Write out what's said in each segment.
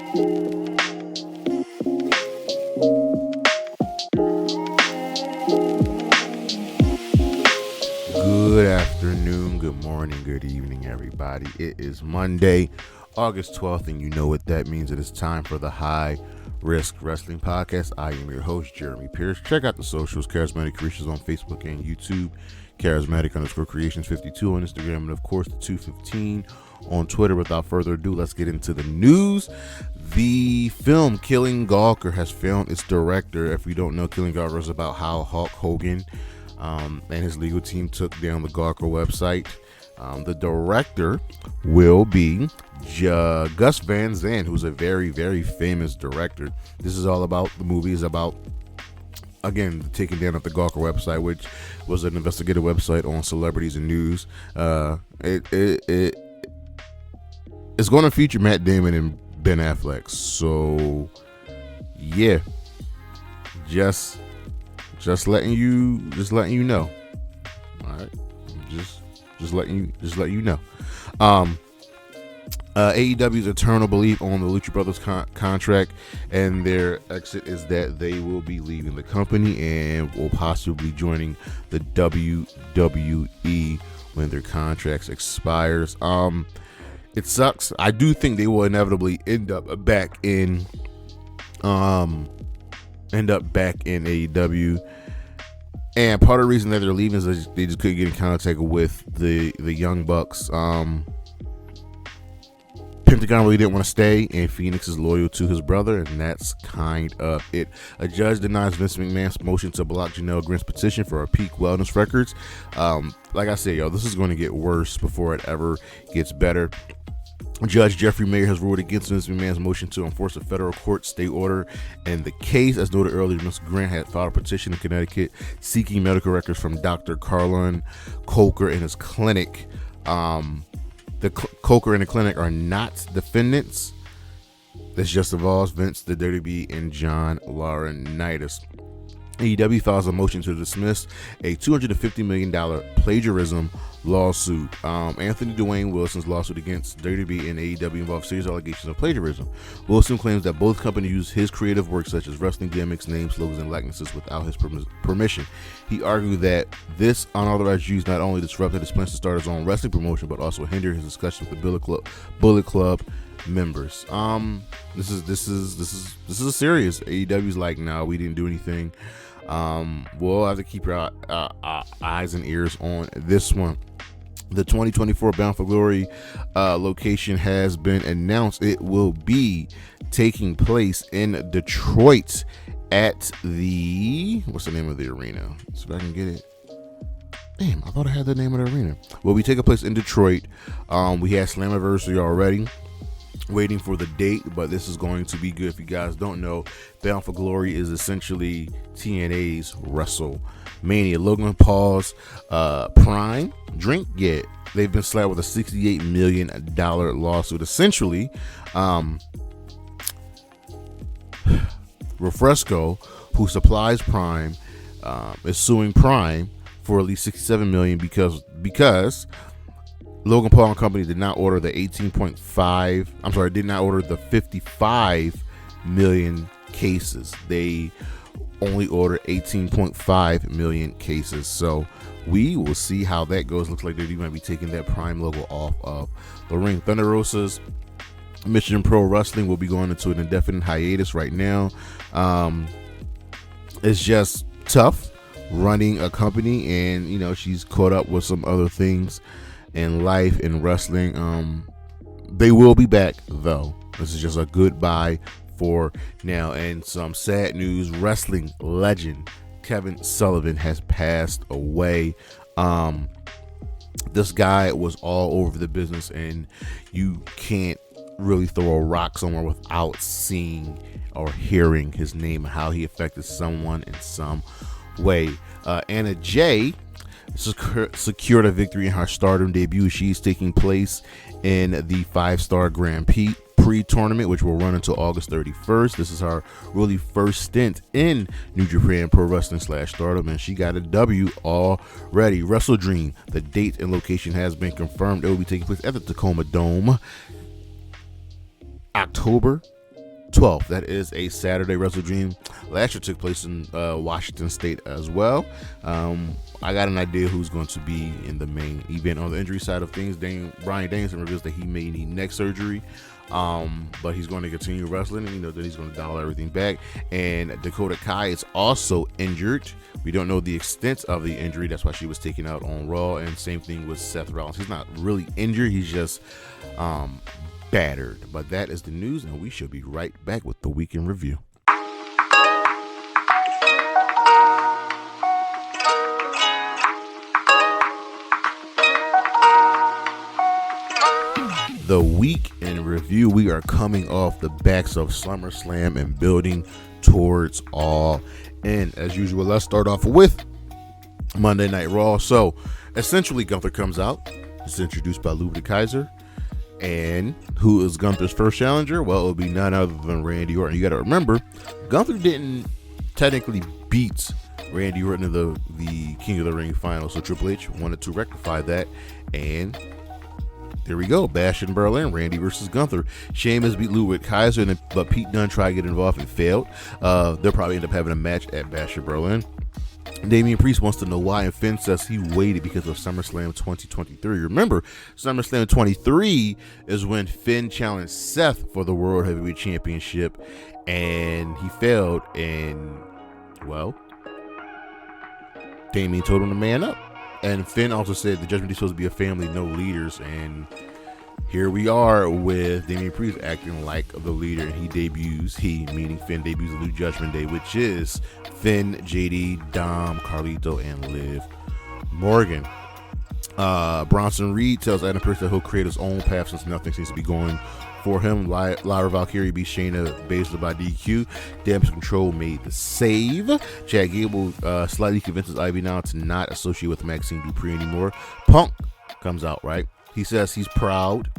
Good afternoon, good morning, good evening, everybody. It is Monday, August 12th, and you know what that means. It is time for the High Risk Wrestling Podcast. I am your host, Jeremy Pierce. Check out the socials, Charismatic Creations on Facebook and YouTube, Charismatic_Creations52 on Instagram, and of course, the 215 on Twitter. Without further ado, let's get into the news. The film Killing Gawker has found its director. If you don't know, Killing Gawker is about how Hulk Hogan and his legal team took down the Gawker website. The director will be Gus Van Sant, who's a very, very famous director. This is all about, the movie is about, again, taking down of the Gawker website, which was an investigative website on celebrities and news. It's going to feature Matt Damon and Ben Affleck. So, yeah, just letting you know. All right, just letting you know. AEW's eternal belief on the Lucha Brothers contract and their exit is that they will be leaving the company and will possibly joining the WWE when their contracts expires. It sucks. I do think they will inevitably end up back in AEW. And part of the reason that they're leaving is they just couldn't get in contact with the Young Bucks. Pentagon really didn't want to stay, and Phoenix is loyal to his brother, and that's kind of it. A judge denies Vince McMahon's motion to block Janelle Grant's petition for her peak wellness records. Like I said, y'all, this is going to get worse before it ever gets better. Judge Jeffrey Mayer has ruled against Vince McMahon's motion to enforce a federal court stay order in the case. As noted earlier, Ms. Grant had filed a petition in Connecticut seeking medical records from Dr. Carlin Coker in his clinic. The Coker and the clinic are not defendants. This just involves Vince, the WWE, and John Laurinaitis. AEW files a motion to dismiss a $250 million plagiarism lawsuit. Anthony Dwayne Wilson's lawsuit against WWE and AEW involves serious allegations of plagiarism. Wilson claims that both companies used his creative work, such as wrestling gimmicks, names, logos, and likenesses, without his permission. He argued that this unauthorized use not only disrupted his plans to start his own wrestling promotion, but also hindered his discussions with the Bullet Club members. This is serious. AEW's like, no, we didn't do anything. We'll have to keep our eyes and ears on this one. The 2024 Bound for Glory location has been announced. It will be taking place in Detroit at the, what's the name of the arena? See if I can get it. Damn, I thought I had the name of the arena. Well, we take a place in Detroit. We had Slammiversary already, waiting for the date, but this is going to be good. If you guys don't know, Bound for Glory is essentially TNA's WrestleMania. Logan Paul's Prime drink, yeah, they've been slapped with a $68 million lawsuit. Essentially, Refresco, who supplies Prime, is suing Prime for at least $67 million because Logan Paul and company did not order the 55 million cases. They only ordered 18.5 million cases. So we will see how that goes. Looks like they might be taking that Prime logo off of the ring. Thunder Rosa's Mission Pro Wrestling will be going into an indefinite hiatus right now. It's just tough running a company, and you know, she's caught up with some other things in life and wrestling. They will be back though. This is just a goodbye for now. And some sad news: wrestling legend Kevin Sullivan has passed away. This guy was all over the business, and you can't really throw a rock somewhere without seeing or hearing his name and how he affected someone in some way. Anna Jay secured a victory in her Stardom debut. She's taking place in the 5-Star Grand Prix tournament, which will run until August 31st. This is her really first stint in New Japan Pro Wrestling /Stardom, and she got a W already. Wrestle Dream, the date and location has been confirmed. It will be taking place at the Tacoma Dome, October 12th. That is a Saturday. Wrestle Dream last year took place in Washington State as well. I got an idea who's going to be in the main event. On the injury side of things, Bryan Danielson reveals that he may need neck surgery, but he's going to continue wrestling, and that he's going to dial everything back. And Dakota Kai is also injured. We don't know the extent of the injury. That's why she was taken out on Raw. And same thing with Seth Rollins. He's not really injured. He's just battered. But that is the news, and we should be right back with the weekend review. The week in review, we are coming off the backs of SummerSlam and building towards All In. As usual, let's start off with Monday Night Raw. So essentially, Gunther comes out. He's introduced by Ludwig Kaiser. And who is Gunther's first challenger? Well, it'll be none other than Randy Orton. You got to remember, Gunther didn't technically beat Randy Orton in the King of the Ring final. So Triple H wanted to rectify that, and there we go. Bash in Berlin, Randy versus Gunther. Sheamus beat Ludwig Kaiser, but Pete Dunne tried to get involved and failed. They'll probably end up having a match at Bash in Berlin. Damian Priest wants to know why, and Finn says he waited because of SummerSlam 2023. Remember, SummerSlam 23 is when Finn challenged Seth for the World Heavyweight Championship, and he failed, and, well, Damian told him to man up. And Finn also said the Judgment Day is supposed to be a family, no leaders. And here we are with Damian Priest acting like the leader. And meaning Finn, debuts a new Judgment Day, which is Finn, JD, Dom, Carlito, and Liv Morgan. Bronson Reed tells Adam Pearce that he'll create his own path since nothing seems to be going for him. Lyra Valkyrie beat Shayna Baszler by DQ. Damage Control made the save. Chad Gable slightly convinces Ivy now to not associate with Maxine Dupree anymore. Punk comes out, right? He says he's proud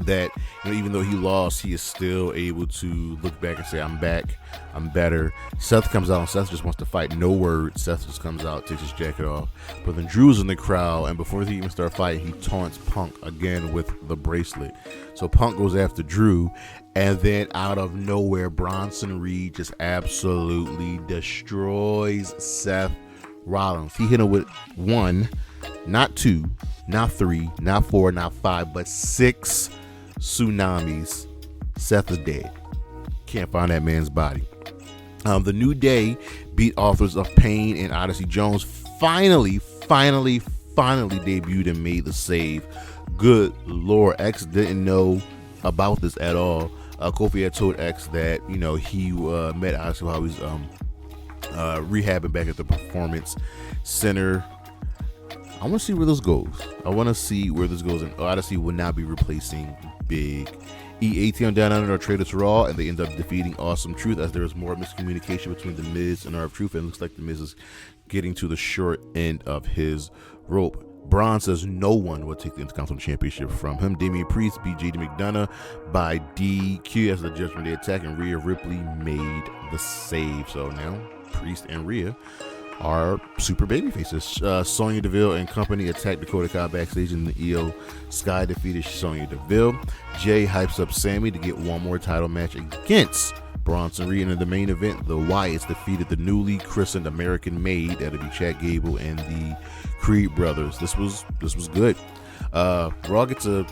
that even though he lost, he is still able to look back and say, I'm back, I'm better. Seth comes out, and Seth just wants to fight. No word. Seth just comes out, takes his jacket off. But then Drew's in the crowd, and before they even start fighting, he taunts Punk again with the bracelet. So Punk goes after Drew, and then out of nowhere, Bronson Reed just absolutely destroys Seth Rollins. He hit him with 1, not 2, not 3, not 4, not 5, but 6 tsunamis. Seth is dead. Can't find that man's body. The New Day beat Authors of Pain and Odyssey. Jones finally debuted and made the save. Good Lord, X didn't know about this at all. Kofi had told X that he met Odyssey while he was rehabbing back at the Performance Center. I want to see where this goes. And Odyssey will not be replacing Big E. ATM Down Under are traded to Raw, and they end up defeating Awesome Truth as there is more miscommunication between The Miz and R-Truth, and it looks like The Miz is getting to the short end of his rope. Braun says no one will take the Intercontinental Championship from him. Damian Priest beat JD McDonough by DQ as the Judgment Day attack, and Rhea Ripley made the save. So now Priest and Rhea are super baby faces. Sonya Deville and company attacked Dakota Kai backstage, and the Io Sky defeated Sonya Deville. Jay hypes up Sammy to get one more title match against Bronson Reed. In the main event, the Wyatts defeated the newly christened American Maid. That'll be Chad Gable and the Creed brothers. This was good. Raw gets I'm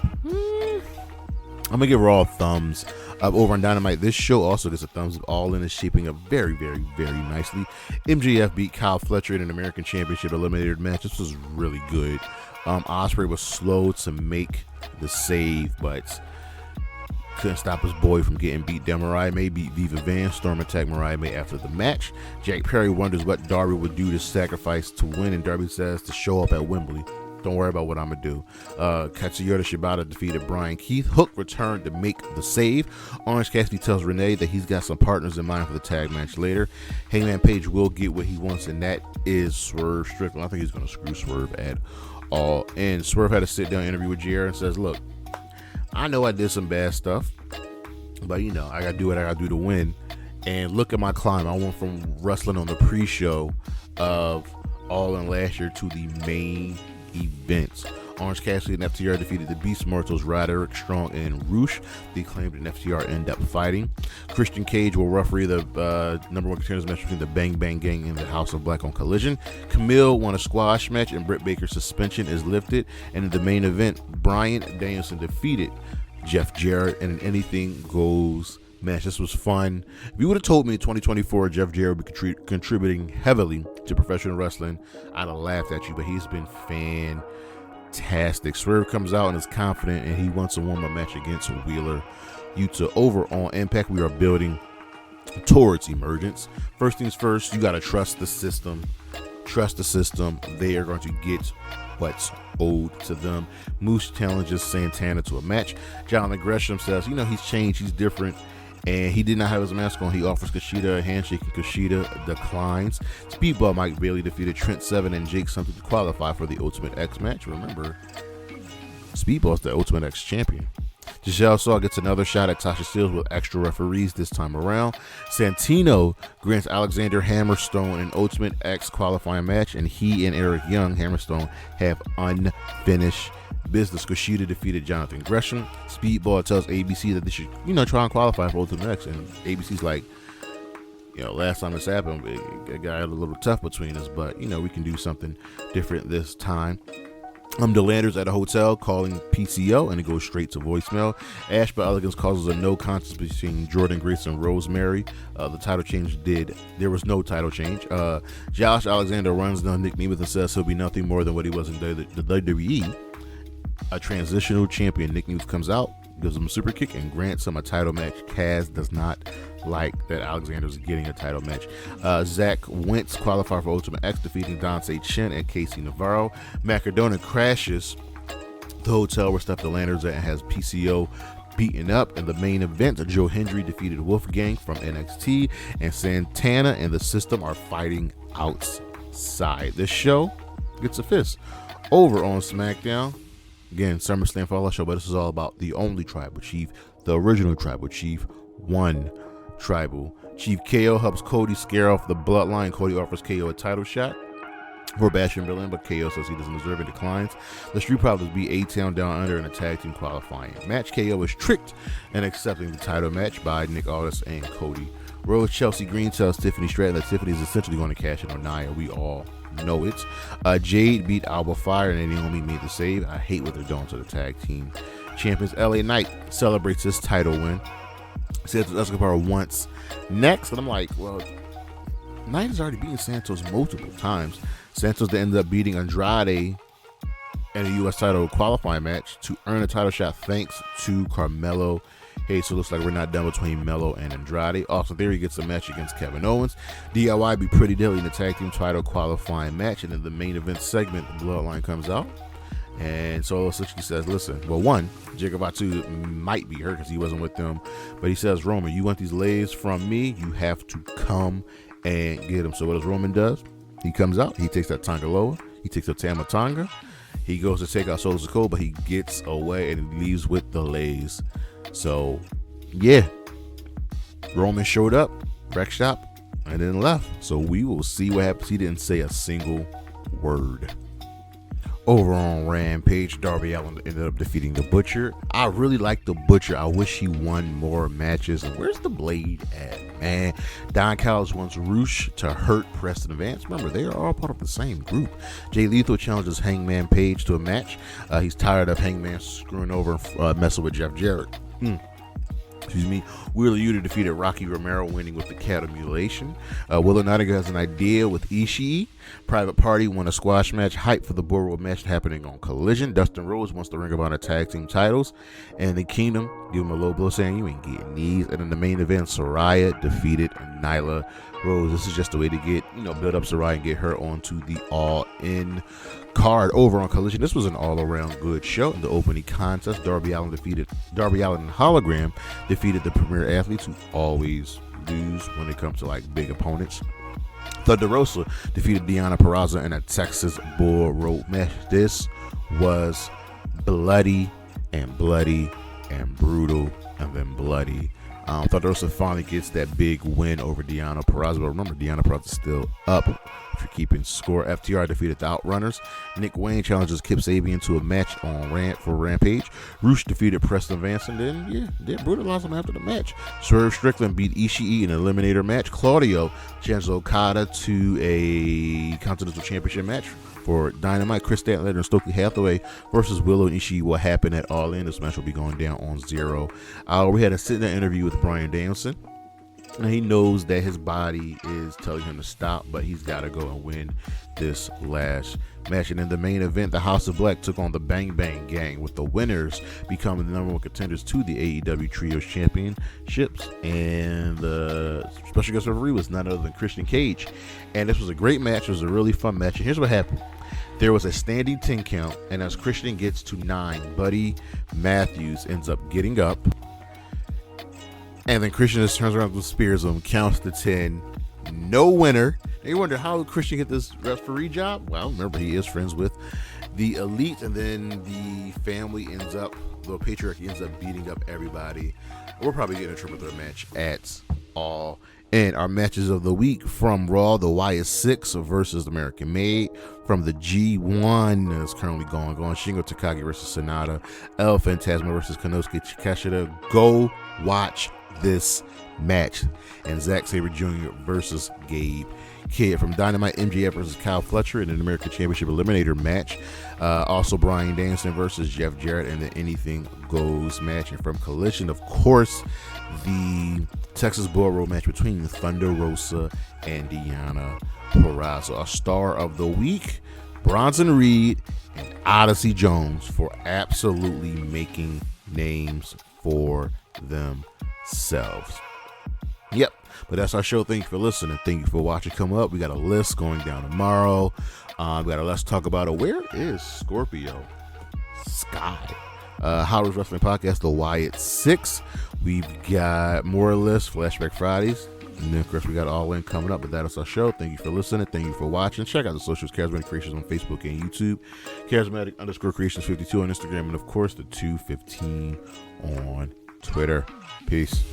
gonna give Raw a thumbs up. Over on Dynamite, this show also gets a thumbs up. All In is shaping up very, very, very nicely. MJF beat Kyle Fletcher in an American Championship Eliminator match. This was really good. Ospreay was slow to make the save, but couldn't stop his boy from getting beat down. Mariah May beat Viva Van. Storm attacked Mariah May after the match. Jack Perry wonders what Darby would do to sacrifice to win, and Darby says to show up at Wembley. Don't worry about what I'm going to do. Katsuyori Shibata defeated Brian Keith. Hook returned to make the save. Orange Cassidy tells Renee that he's got some partners in mind for the tag match later. Hangman Page will get what he wants, and that is Swerve Strickland. I think he's going to screw Swerve at all. And Swerve had a sit-down interview with JR and says, look, I know I did some bad stuff, but, I got to do what I got to do to win. And look at my climb. I went from wrestling on the pre-show of All In last year to the main events. Orange Cassidy and FTR defeated the Beast Mortals, Roderick Strong and Roosh. The Acclaimed and FTR end up fighting. Christian Cage will referee the number 1 contenders match between the Bang Bang Gang and the House of Black on Collision. Camille won a squash match and Britt Baker's suspension is lifted. And in the main event, Bryan Danielson defeated Jeff Jarrett in an anything goes match. This was fun. If you would have told me in 2024 Jeff Jarrett would be contributing heavily to professional wrestling, I'd have laughed at you, but he's been fantastic. Swerve comes out and is confident, and he wants a warm-up match against Wheeler Yuta. Over on Impact, we are building towards emergence. First things first, you got to trust the system. Trust the system. They are going to get what's owed to them. Moose challenges Santana to a match. Jonathan Gresham says, he's changed, he's different, and he did not have his mask on. He offers Kushida a handshake, and Kushida declines. Speedball Mike Bailey defeated Trent Seven and Jake Something to qualify for the Ultimate X match. Remember, Speedball's the Ultimate X champion. Giselle Shaw gets another shot at Tasha Steelz with extra referees this time around. Santino grants Alexander Hammerstone an Ultimate X qualifying match, and he and Eric Young, Hammerstone, have unfinished business. Kushida defeated Jonathan Gresham. Speedball tells ABC that they should, try and qualify for Ultimate X, and ABC's like, last time this happened, it got a little tough between us, but, we can do something different this time. DeLander's at a hotel calling PCO, and it goes straight to voicemail. Ash by Elegance causes a no contest between Jordan Grace and Rosemary. There was no title change. Josh Alexander runs down Nick Nemeth and says he'll be nothing more than what he was in the WWE. A transitional champion. Nick Nemeth comes out, gives him a super kick, and grants him a title match. Kaz does not like that Alexander's getting a title match. Zack Wentz qualified for Ultimate X, defeating Dante Chen and Casey Navarro. Macadona crashes the hotel where Steph DeLander's at and has PCO beaten up. In the main event, Joe Hendry defeated Wolfgang from NXT, and Santana and the System are fighting outside. This show gets a fist. Over on SmackDown, again, SummerSlam Fallout show, but this is all about the only tribal chief, the original tribal chief, one tribal chief. KO helps Cody scare off the bloodline. Cody offers KO a title shot for Bash in Berlin, but KO says he doesn't deserve it, declines. The Street Profits beat A-Town Down Under in a tag team qualifying match. KO is tricked in accepting the title match by Nick Aldis and Cody Rhodes. Chelsea Green tells Tiffany Stratton that Tiffany is essentially going to cash in on Nia. We all know it. Jade beat Alba Fire, and Naomi made the save. I hate what they're doing to the tag team champions. LA Knight celebrates his title win. Says Escobar once next, and I'm like, well, Knight has already beaten Santos multiple times. Santos ended up beating Andrade in a U.S. title qualifying match to earn a title shot thanks to Carmelo. Hey, so it looks like we're not done between Melo and Andrade. Austin Theory gets a match against Kevin Owens. DIY be Pretty Deadly in the tag team title qualifying match, and in the main event segment, the Bloodline comes out. And Solo Suzuki says, listen, well, one, Jacob Fatu might be hurt because he wasn't with them, but he says, Roman, you want these legs from me, you have to come and get them. So what does Roman does? He comes out, he takes that Tonga Loa, he takes the Tama Tonga, he goes to take out Solo Sikoa, but he gets away and he leaves with the legs. So, yeah, Roman showed up, wreck shop, and then left. So we will see what happens. He didn't say a single word. Over on Rampage, Darby Allin ended up defeating the Butcher. I really like the Butcher. I wish he won more matches. And where's the Blade at, man? Don Callis wants Roosh to hurt Preston Vance. Remember, they are all part of the same group. Jay Lethal challenges Hangman Page to a match. He's tired of Hangman screwing over and messing with Jeff Jarrett. Excuse me. Wheeler Yuta defeated Rocky Romero, winning with the cattle mutilation. Willow Nightingale has an idea with Ishii. Private Party won a squash match. Hype for the Bull Road match happening on Collision. Dustin Rhodes wants the Ring of Honor tag team titles. And the Kingdom give him a low blow saying you ain't getting these. And in the main event, Saraya defeated Nyla Rose. This is just a way to get, build up Saraya and get her onto the All-In card. Over on Collision, this was an all-around good show. In the opening contest, Darby Allin and Hologram defeated the Premier Athletes, who always lose when it comes to like big opponents. Thunder Rosa defeated Deonna Purrazzo in a Texas Bull Rope match. This was bloody and brutal, and then bloody Thunder Rosa finally gets that big win over Deonna Purrazzo. But remember, Deonna Purrazzo is still up if you're keeping score. FTR defeated the Outrunners. Nick Wayne challenges Kip Sabian to a match on for Rampage. Roosh defeated Preston Vance, and then brutalized him after the match. Swerve Strickland beat Ishii in an Eliminator match. Claudio challenges Okada to a Continental Championship match for Dynamite. Chris Statlander and Stokely Hathaway versus Willow and Ishii will happen at All In. This match will be going down on Zero. We had a sit-down interview with Bryan Danielson. And he knows that his body is telling him to stop, but he's got to go and win this last match. And in the main event, the House of Black took on the Bang Bang Gang, with the winners becoming the number one contenders to the AEW Trios Championships. And the special guest referee was none other than Christian Cage. And this was a great match. It was a really fun match. And here's what happened. There was a standing 10 count, and as Christian gets to 9, Buddy Matthews ends up getting up. And then Christian just turns around with spears him, counts to 10, no winner. And you wonder how Christian get this referee job? Well, remember, he is friends with the Elite, and then the family the patriarchy ends up beating up everybody. We're probably getting a triple threat match at All. And our matches of the week from Raw, the Wyatt 6 versus American Made. From the G1 is currently going on. Shingo Takagi versus Sanada. El Phantasmo versus Konosuke Takeshita. Go watch this match. And Zack Sabre Jr. versus Gabe Kidd. From Dynamite, MJF versus Kyle Fletcher in an American Championship Eliminator match. Also Bryan Danielson versus Jeff Jarrett in the Anything Goes match. And from Collision, of course, the Texas Bull Road match between Thunder Rosa and Deonna Purrazzo. Our star of the week, Bronson Reed and Odyssey Jones, for absolutely making names for themselves. Yep, but that's our show. Thank you for listening. Thank you for watching. Come up, we got a list going down tomorrow. We got a Let's Talk About It. Where is Scorpio Sky? Howard's Wrestling Podcast, the Wyatt 6. We've got more lists, Flashback Fridays, and then of course we got All In coming up. But that is our show. Thank you for listening. Thank you for watching. Check out the socials, Charismatic Creations on Facebook and YouTube, Charismatic_Creations52 on Instagram, and of course the 215 on Twitter. Peace.